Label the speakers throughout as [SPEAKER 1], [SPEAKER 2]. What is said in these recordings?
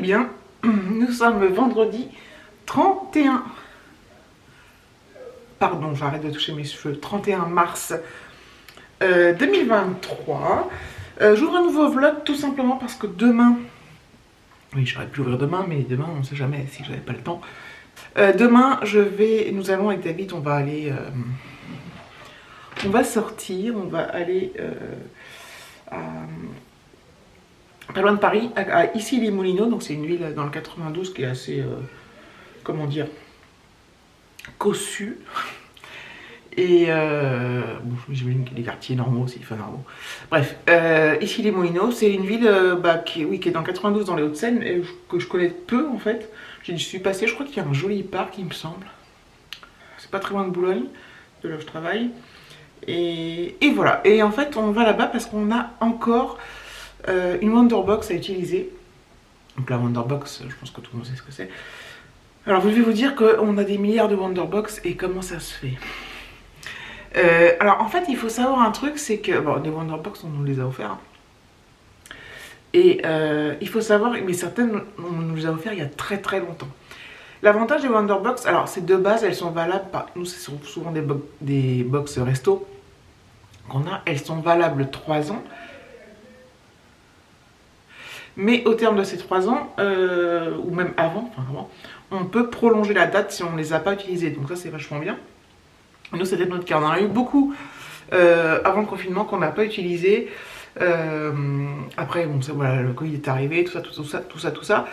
[SPEAKER 1] bien, nous sommes le vendredi 31. Pardon, j'arrête de toucher mes cheveux. 31 mars 2023. J'ouvre un nouveau vlog tout simplement parce que demain... Oui, j'aurais pu ouvrir demain, mais demain, on ne sait jamais si j'avais pas le temps. Demain, nous allons avec David, on va aller... on va sortir, on va aller pas loin de Paris, à Issy-les-Moulineaux. Donc c'est une ville dans le 92 qui est assez, comment dire, cossue. Et bon, j'imagine qu'il y a des quartiers normaux aussi, enfin normaux. Bref, Issy-les-Moulineaux, c'est une ville qui est dans le 92 dans les Hauts-de-Seine, que je connais peu en fait. J'y suis passée, je crois qu'il y a un joli parc, il me semble. C'est pas très loin de Boulogne, de là où je travaille. Et voilà, et en fait on va là-bas parce qu'on a encore une Wonderbox à utiliser. Donc la Wonderbox, je pense que tout le monde sait ce que c'est. Alors je vais vous dire qu'on a des milliards de Wonderbox et comment ça se fait. Alors en fait il faut savoir un truc, c'est que, bon, les Wonderbox on nous les a offerts. Et il faut savoir, mais certaines on nous les a offerts il y a très très longtemps. L'avantage des Wonderbox, alors c'est de base, elles sont valables, nous c'est souvent des box resto qu'on a, elles sont valables 3 ans. Mais au terme de ces 3 ans, ou même avant, on peut prolonger la date si on ne les a pas utilisées. Donc ça c'est vachement bien. Nous c'était notre cas, on en a eu beaucoup avant le confinement qu'on n'a pas utilisé. Après bon, ça, voilà, le Covid est arrivé, tout ça.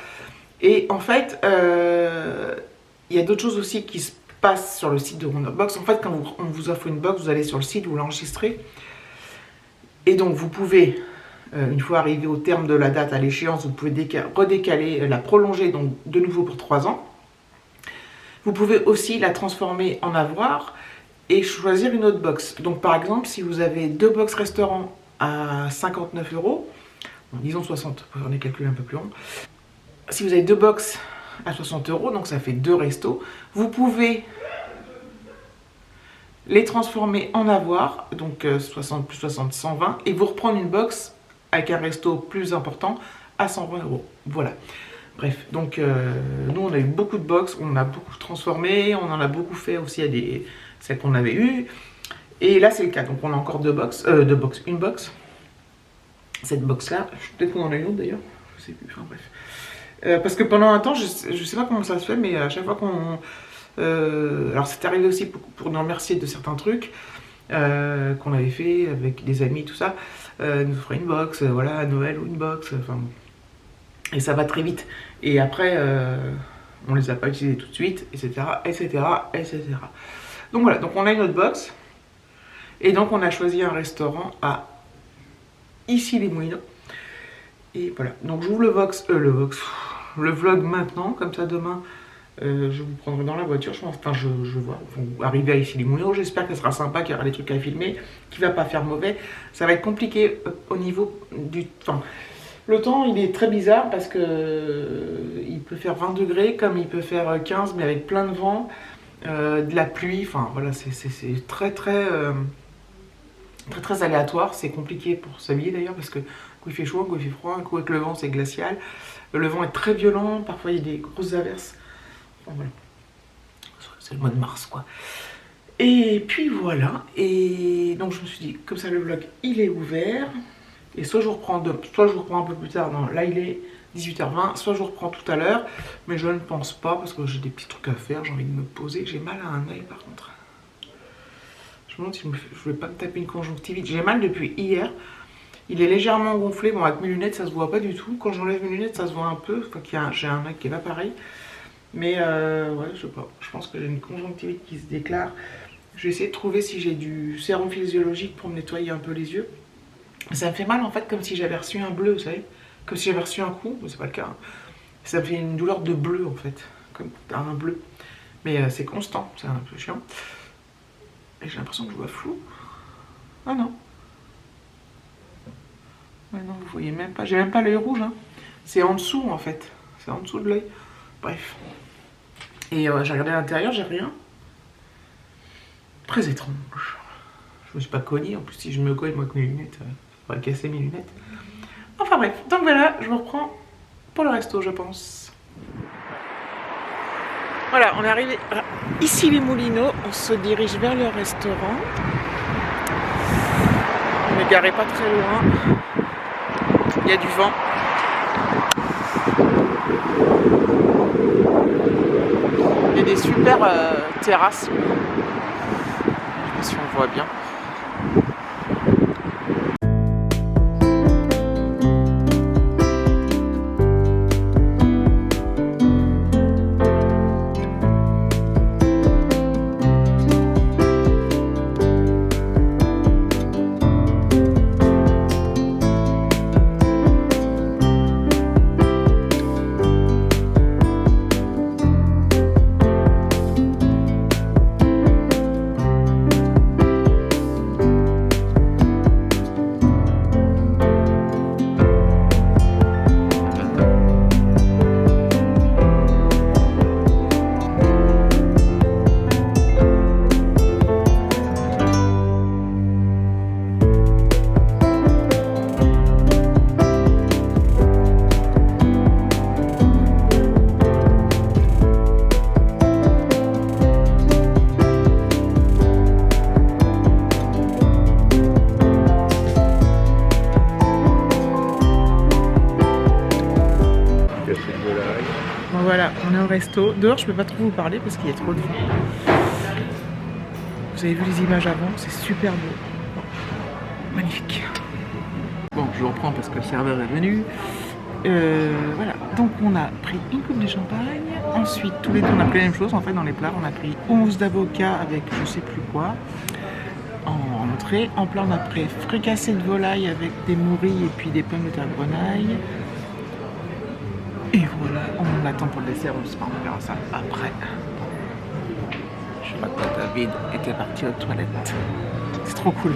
[SPEAKER 1] Et en fait, il y a d'autres choses aussi qui se passent sur le site de Wonderbox. En fait, quand on vous offre une box, vous allez sur le site, vous l'enregistrez. Et donc, vous pouvez, une fois arrivé au terme de la date à l'échéance, vous pouvez redécaler, la prolonger donc de nouveau pour 3 ans. Vous pouvez aussi la transformer en avoir et choisir une autre box. Donc, par exemple, si vous avez 2 box restaurants à 59 €, bon, disons 60, pour faire des calculs un peu plus longs. Si vous avez 2 box à 60 €, donc ça fait 2 restos, vous pouvez les transformer en avoir, donc 60 plus 60, 120, et vous reprendre une box avec un resto plus important à 120 €. Voilà. Bref, donc nous on a eu beaucoup de box, on a beaucoup transformé, on en a beaucoup fait aussi à celles qu'on avait eues. Et là c'est le cas, donc on a encore une box. Cette box là, peut-être qu'on en a une autre d'ailleurs, je sais plus, enfin bref. Parce que pendant un temps, je sais pas comment ça se fait, mais à chaque fois qu'on... alors c'est arrivé aussi pour nous remercier de certains trucs qu'on avait fait avec des amis, tout ça. Nous offrir une box, voilà, à Noël ou une box, enfin... Et ça va très vite. Et après, on les a pas utilisés tout de suite, etc. Donc voilà, donc on a une autre box. Et donc on a choisi un restaurant à Issy-les-Moulineaux. Et voilà, donc j'ouvre le vlog maintenant, comme ça demain je vous prendrai dans la voiture, je pense, enfin je vois, vous arrivez à Issy-les-Moulineaux, j'espère que ça sera sympa, qu'il y aura des trucs à filmer, qu'il va pas faire mauvais. Ça va être compliqué au niveau du... Enfin, le temps il est très bizarre parce que il peut faire 20 degrés comme il peut faire 15, mais avec plein de vent, de la pluie, enfin voilà, c'est très aléatoire, c'est compliqué pour s'habiller d'ailleurs parce que coup il fait chaud, coup il fait froid, un coup avec le vent c'est glacial. Le vent est très violent, parfois il y a des grosses averses. Enfin, voilà. C'est le mois de mars quoi. Et puis voilà, et donc je me suis dit, comme ça le vlog il est ouvert. Et soit je vous reprends un peu plus tard, non, là il est 18h20, soit je vous reprends tout à l'heure, mais je ne pense pas parce que j'ai des petits trucs à faire, j'ai envie de me poser, j'ai mal à un œil par contre. Je me demande si je ne vais pas me taper une conjonctivite, j'ai mal depuis hier. Il est légèrement gonflé, bon avec mes lunettes ça se voit pas du tout, quand j'enlève mes lunettes ça se voit un peu, enfin, j'ai un œil qui est pas pareil. Mais ouais, je sais pas, je pense que j'ai une conjonctivite qui se déclare. Je vais essayer de trouver si j'ai du sérum physiologique pour me nettoyer un peu les yeux. Ça me fait mal en fait comme si j'avais reçu un bleu, vous savez, comme si j'avais reçu un coup, mais c'est pas le cas. Hein. Ça me fait une douleur de bleu en fait, comme un bleu. Mais c'est constant, c'est un peu chiant. Et j'ai l'impression que je vois flou. Ah non. Ouais, non, vous voyez même pas, j'ai même pas l'œil rouge. Hein. C'est en dessous en fait, c'est en dessous de l'œil. Bref. Et j'ai regardé à l'intérieur, j'ai rien. Très étrange. Je me suis pas cognée, en plus si je me cogne moi avec mes lunettes, ça va casser mes lunettes. Enfin bref, donc voilà, je vous reprends pour le resto, je pense. Voilà, on est arrivé ici les Moulineaux, on se dirige vers le restaurant. On est garé pas très loin. Il y a du vent. Il y a des super terrasses. Je sais pas si on voit bien. Voilà, on est au resto. Dehors, je peux pas trop vous parler parce qu'il y a trop de vent. Vous avez vu les images avant, c'est super beau. Bon, magnifique. Bon, je reprends parce que le serveur est venu. Voilà, donc on a pris une coupe de champagne. Ensuite, tous les deux, on a pris la même chose. En fait, dans les plats, on a pris houmous d'avocat avec je sais plus quoi. En entrée, en plat, on a pris fricassé de volaille avec des morilles et puis des pommes de terre grenaille. Et voilà, on attend pour le dessert, on verra ça après. Je crois que David était parti aux toilettes. C'est trop cool.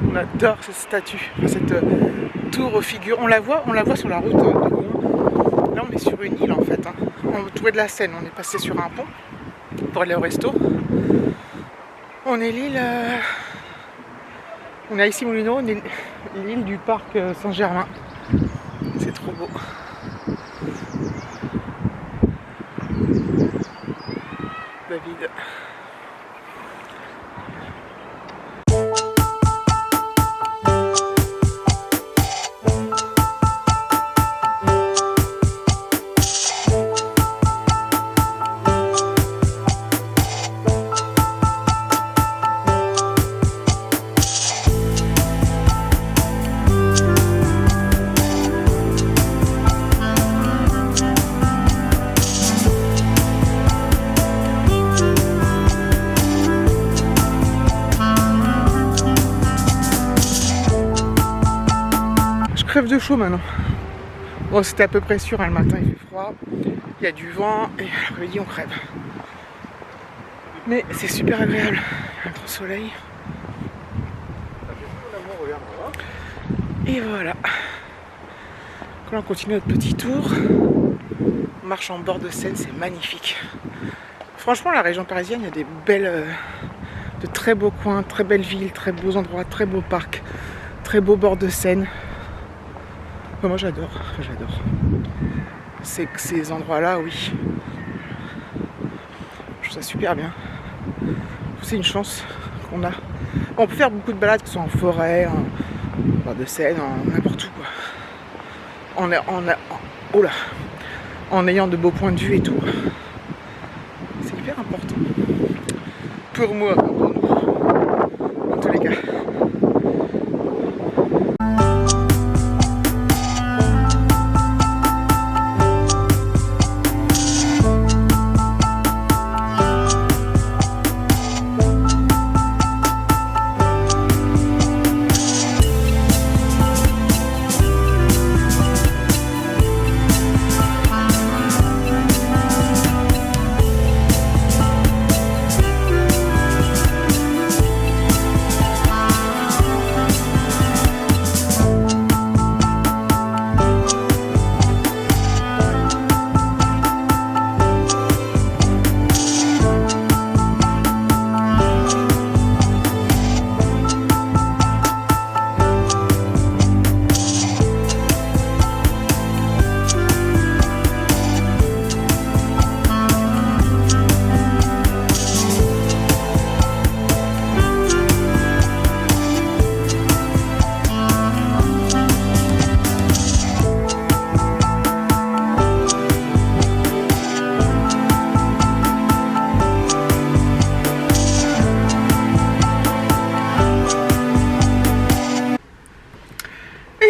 [SPEAKER 1] On adore cette statue, cette tour aux figures. On la voit sur la route de Lyon. Là on est sur une île en fait. On trouvait de la Seine, on est passé sur un pont pour aller au resto. On est l'île... On est à Issy-Moulineaux, on est l'île du parc Saint-Germain. C'est trop beau. David. crève de chaud maintenant. Bon, c'était à peu près sûr, hein, le matin il fait froid, il y a du vent et l'après-midi on crève. Mais c'est super agréable, il y a un grand soleil. Et voilà. Donc là on continue notre petit tour. On marche en bord de Seine, c'est magnifique. Franchement la région parisienne, il y a des belles, de très beaux coins, très belles villes, très beaux endroits, très beaux parcs, très beaux bords de Seine. Enfin, moi j'adore. Ces endroits-là, oui. Je trouve ça super bien. C'est une chance qu'on a. On peut faire beaucoup de balades, que ce soit en forêt, en bord de Seine, en n'importe où, quoi. En ayant de beaux points de vue et tout. C'est hyper important. Pour moi, pour nous. En tous les cas.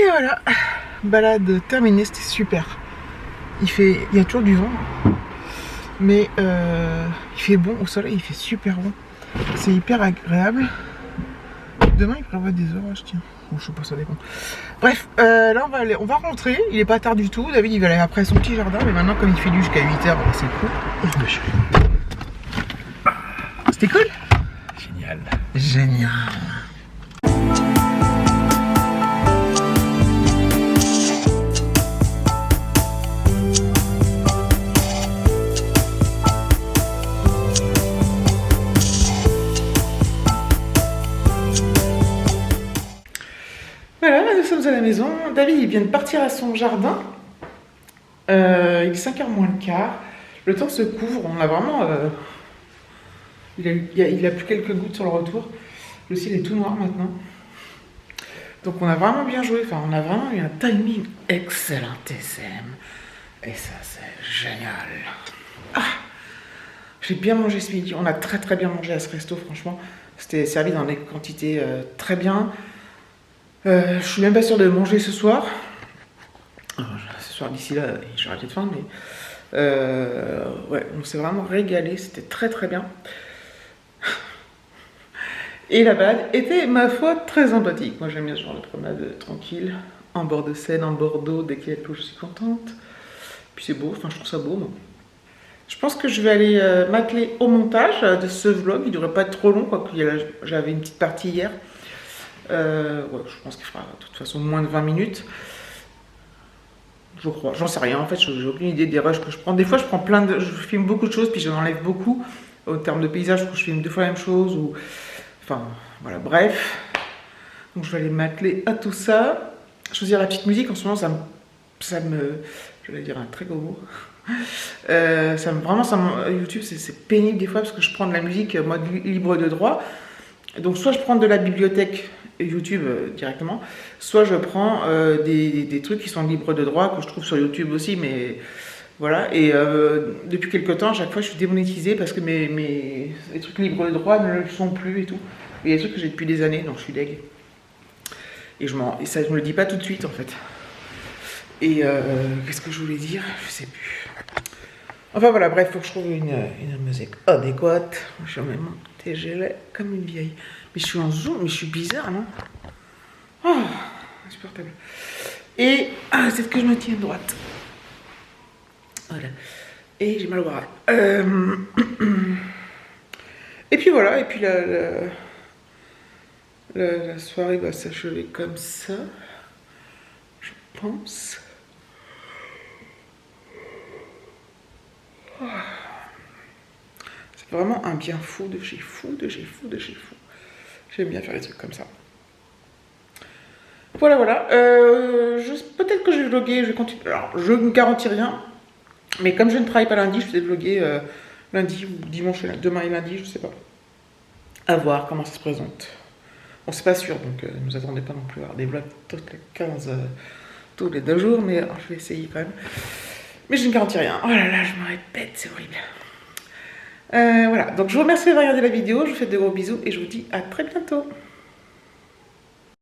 [SPEAKER 1] Voilà, balade terminée, c'était super. Il y a toujours du vent, mais il fait bon au soleil, il fait super bon. C'est hyper agréable. Demain il prévoit des orages, tiens. Bon, je sais pas, ça dépend. Bref, là on va rentrer, il est pas tard du tout. David il va aller après son petit jardin, mais maintenant comme il fait du jusqu'à 8h, c'est cool. C'était cool?
[SPEAKER 2] Génial.
[SPEAKER 1] Génial. Voilà, nous sommes à la maison. David il vient de partir à son jardin. Il est 5h moins le quart. Le temps se couvre. On a vraiment. Il a plus quelques gouttes sur le retour. Le ciel est tout noir maintenant. Donc on a vraiment bien joué. Enfin, on a vraiment eu un timing excellent, TCM. Et ça, c'est génial. Ah, j'ai bien mangé ce midi. On a très très bien mangé à ce resto, franchement. C'était servi dans des quantités très bien. Je suis même pas sûre de manger ce soir. Ce soir d'ici là, j'ai arrêté de faim, mais ouais, on s'est vraiment régalé, c'était très très bien. Et la balade était, ma foi, très sympathique. Moi j'aime bien ce genre de promenade tranquille, en bord de Seine, en bord d'eau, dès qu'il y a de l'eau je suis contente. Puis c'est beau, enfin je trouve ça beau. Moi. Je pense que je vais aller m'atteler au montage de ce vlog, il devrait pas être trop long, quoique j'avais une petite partie hier. Ouais, je pense qu'il fera de toute façon moins de 20 minutes. Je crois, j'en sais rien en fait, j'ai aucune idée des rushs que je prends. Des fois je filme beaucoup de choses puis j'en enlève beaucoup. Au terme de paysage, je filme 2 fois la même chose ou... Enfin, voilà, bref. Donc je vais aller m'atteler à tout ça. Choisir la petite musique, en ce moment ça me je vais dire un très gros mot. YouTube c'est pénible des fois parce que je prends de la musique mode libre de droit. Donc soit je prends de la bibliothèque YouTube directement, soit je prends des trucs qui sont libres de droit, que je trouve sur YouTube aussi, mais voilà, et depuis quelques temps, à chaque fois je suis démonétisée parce que les trucs libres de droit ne le sont plus et tout. Et il y a des trucs que j'ai depuis des années, donc je suis deg. Et ça je me le dis pas tout de suite en fait. Et qu'est-ce que je voulais dire? Je sais plus. Enfin voilà, bref, faut que je trouve une musique adéquate. Je suis en même TGL comme une vieille. Mais je suis en zoom, mais je suis bizarre, non? Oh, insupportable. Et c'est ce que je me tiens droite. Voilà. Et j'ai mal au bras. Et puis voilà, et puis la soirée va s'achever comme ça, je pense. C'est vraiment un bien fou de chez fou, de chez fou, de chez fou. J'aime bien faire des trucs comme ça. Voilà, voilà. Peut-être que je vais vlogger, je vais continuer. Alors, je ne garantis rien, mais comme je ne travaille pas lundi, je vais vlogger lundi ou dimanche, demain et lundi, je sais pas. À voir comment ça se présente. Bon, c'est pas sûr, donc ne vous attendez pas non plus à avoir des vlogs toutes les 15, tous les 2 jours, mais alors, je vais essayer quand même. Mais je ne garantis rien. Oh là là, je me répète, c'est horrible. Voilà, donc je vous remercie d'avoir regardé la vidéo, je vous fais de gros bisous et je vous dis à très bientôt.